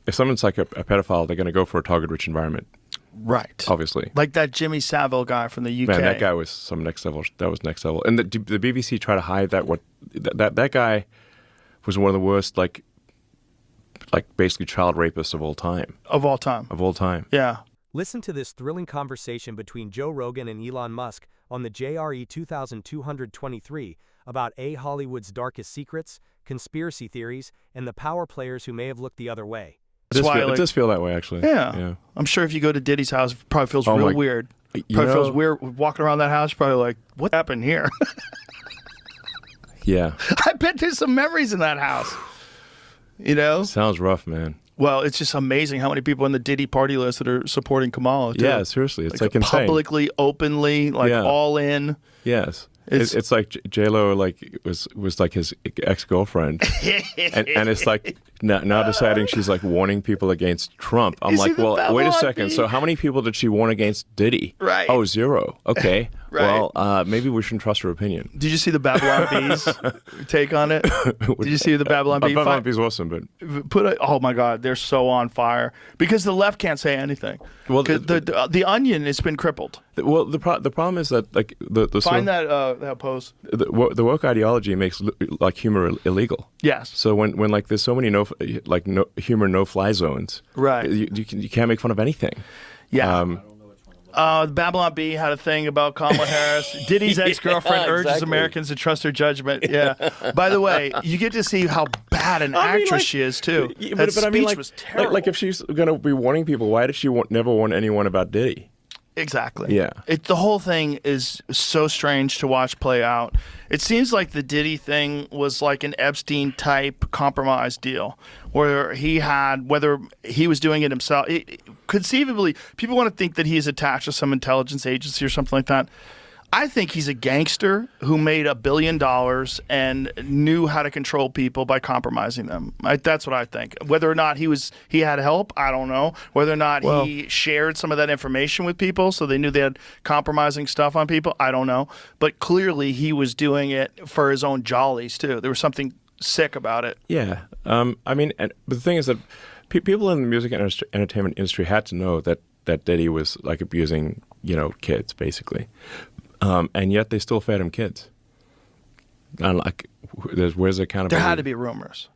if someone's like a pedophile, they're going to go for a target-rich environment. Right. Obviously. Like that Jimmy Savile guy from the UK. Man, that guy was some next level. That was next level. And the BBC tried to hide that. That guy was one of the worst, like basically child rapists of all time. Of all time. Of all time. Yeah. Listen to this thrilling conversation between Joe Rogan and Elon Musk on the JRE 2223 about Hollywood's darkest secrets, conspiracy theories, and the power players who may have looked the other way. It does feel that way, actually. Yeah. I'm sure if you go to Diddy's house, it probably feels real weird. Probably feels weird walking around that house. Probably like, what happened here? Yeah. I bet there's some memories in that house. You know? Sounds rough, man. Well, it's just amazing how many people on the Diddy party list that are supporting Kamala, too. Yeah, seriously. It's like insane. Publicly, openly, all in. Yes. It's like J-Lo was like his ex-girlfriend. and it's like now deciding she's like warning people against Trump. I'm like, well, wait a second. So how many people did she warn against Diddy? Right. Oh, 0. Okay. Right. Well, maybe we shouldn't trust her opinion. Did you see the Babylon Bees take on it? Did you see the Babylon Bees? Babylon Bees awesome, but oh my God, they're so on fire because the left can't say anything. Well, the Onion has been crippled. Well, the problem is that like find that post. The woke ideology makes like humor illegal. Yes. So when like there's so many humor no-fly zones, right? You can't make fun of anything. Yeah. The Babylon Bee had a thing about Kamala Harris. Diddy's ex-girlfriend urges Americans to trust her judgment. Yeah. By the way, you get to see how bad an actress she is, too. That speech was terrible. Like if she's going to be warning people, why did she never warn anyone about Diddy? Exactly. Yeah. The whole thing is so strange to watch play out. It seems like the Diddy thing was like an Epstein-type compromise deal where whether he was doing it himself. Conceivably, people want to think that he's attached to some intelligence agency or something like that. I think he's a gangster who made $1 billion and knew how to control people by compromising them. That's what I think. Whether or not he had help, I don't know. Whether or not he shared some of that information with people so they knew they had compromising stuff on people, I don't know. But clearly he was doing it for his own jollies too. There was something sick about it. Yeah. I mean, but the thing is that people in the music and entertainment industry had to know that Diddy was like abusing, kids basically. And yet they still fed him kids. And like, where's the accountability? There had to be rumors.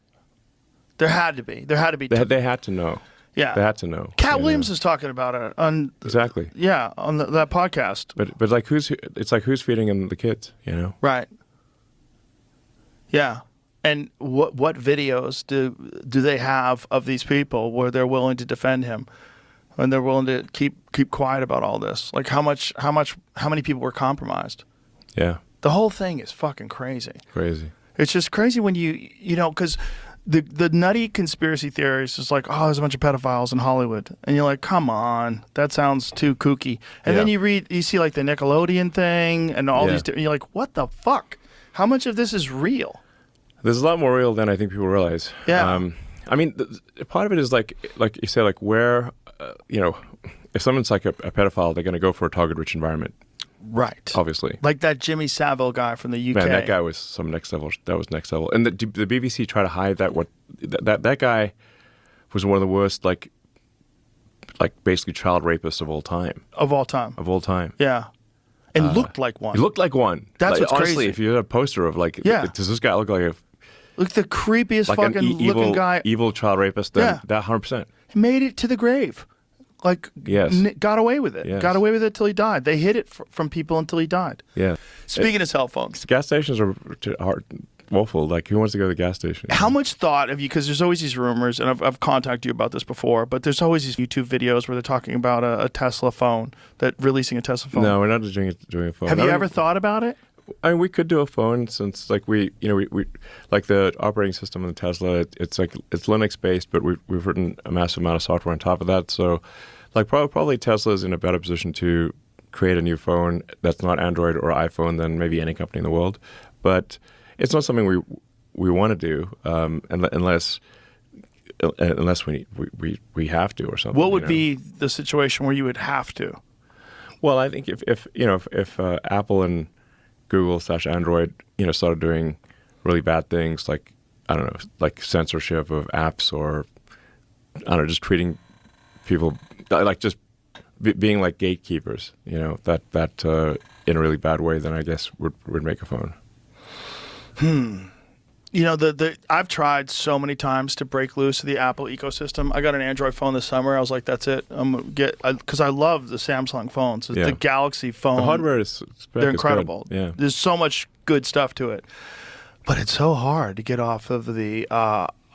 There had to be. They had to know. Yeah. They had to know. Cat Williams is talking about it on exactly. Yeah, on that podcast. But like who's feeding him the kids? Right. Yeah. And what videos do they have of these people where they're willing to defend him? And they're willing to keep quiet about all this. Like how many people were compromised? Yeah. The whole thing is fucking crazy. Crazy. It's just crazy when because the nutty conspiracy theories is like, oh, there's a bunch of pedophiles in Hollywood, and you're like, come on, that sounds too kooky. And then you see like the Nickelodeon thing and all these, and you're like, what the fuck? How much of this is real? There's a lot more real than I think people realize. Yeah. I mean, part of it is like you say, like where, if someone's like a pedophile, they're going to go for a target-rich environment. Right. Obviously. Like that Jimmy Savile guy from the UK. Man, that guy was some next level. That was next level. And the BBC tried to hide that. That guy was one of the worst, like basically child rapists of all time. Of all time. Of all time. Yeah. And looked like one. He looked like one. That's what's honestly, crazy. if you had a poster of like, does this guy look like a... Look, the creepiest like fucking looking guy. Evil child rapist. That 100%. He made it to the grave. Like, got away with it. Yes. Got away with it till he died. They hid it from people until he died. Yeah. Speaking of cell phones. Gas stations are awful. Like, who wants to go to the gas station? How much thought have you, because there's always these rumors, and I've contacted you about this before, but there's always these YouTube videos where they're talking about a Tesla phone, releasing a Tesla phone. No, we're not doing a phone. Have you ever thought about it? I mean, we could do a phone since like we like the operating system in the Tesla. It's Linux based, but we've written a massive amount of software on top of that. So, like probably Tesla's in a better position to create a new phone that's not Android or iPhone than maybe any company in the world. But it's not something we want to do unless we have to or something. What would be the situation where you would have to? Well, I think if Apple and Google/Android, started doing really bad things like, I don't know, like censorship of apps or I don't know, just treating people like just being like gatekeepers, you know, that in a really bad way, then I guess would make a phone. You know, I've tried so many times to break loose of the Apple ecosystem. I got an Android phone this summer. I was like, that's it. I'm gonna get, because I love the Samsung phones. The Galaxy phone. The hardware they're incredible. Good. Yeah. There's so much good stuff to it. But it's so hard to get off of the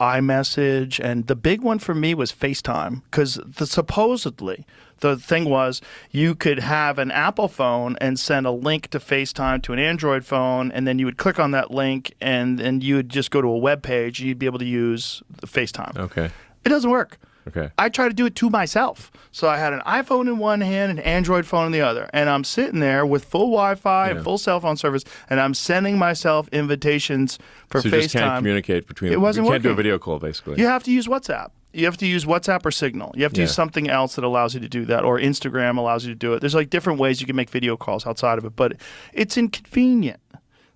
iMessage. And the big one for me was FaceTime, because supposedly the thing was you could have an Apple phone and send a link to FaceTime to an Android phone, and then you would click on that link, and then you would just go to a web page, and you'd be able to use the FaceTime. Okay. It doesn't work. Okay. I tried to do it to myself. So I had an iPhone in one hand and an Android phone in the other. And I'm sitting there with full Wi-Fi and full cell phone service, and I'm sending myself invitations for so FaceTime. You just can't communicate between them. It wasn't You can't do a working. video call, basically. You have to use WhatsApp. You have to use WhatsApp or Signal. You have to use something else that allows you to do that, or Instagram allows you to do it. There's like different ways you can make video calls outside of it, but it's inconvenient.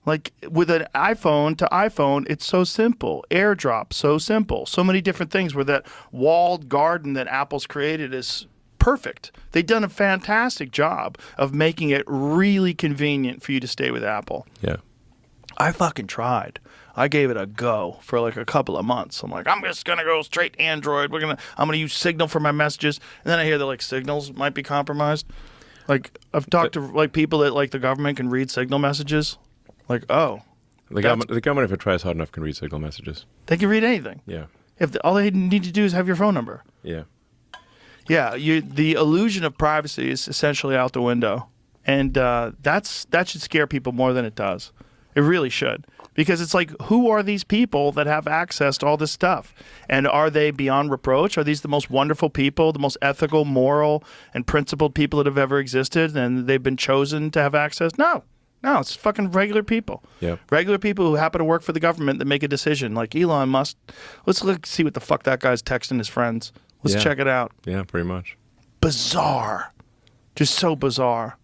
Like with an iPhone to iPhone, it's so simple. AirDrop, so simple. So many different things where that walled garden that Apple's created is perfect. They've done a fantastic job of making it really convenient for you to stay with Apple. Yeah. I fucking tried. I gave it a go for like a couple of months. I'm like, I'm just gonna go straight Android. I'm gonna use Signal for my messages. And then I hear that like Signals might be compromised. Like I've talked to like people that like the government can read Signal messages. Like, oh, The government, if it tries hard enough, can read Signal messages. they can read anything. Yeah. All they need to do is have your phone number. Yeah. Yeah, the illusion of privacy is essentially out the window, and that should scare people more than it does. It really should, because it's like, who are these people that have access to all this stuff, and are they beyond reproach? Are these the most wonderful people, the most ethical, moral, and principled people that have ever existed, and they've been chosen to have access? No, it's fucking regular people. Yeah. Regular people who happen to work for the government that make a decision. Like Elon Musk. Let's see what the fuck that guy's texting his friends. Let's check it out. Yeah, pretty much. Bizarre. Just so bizarre.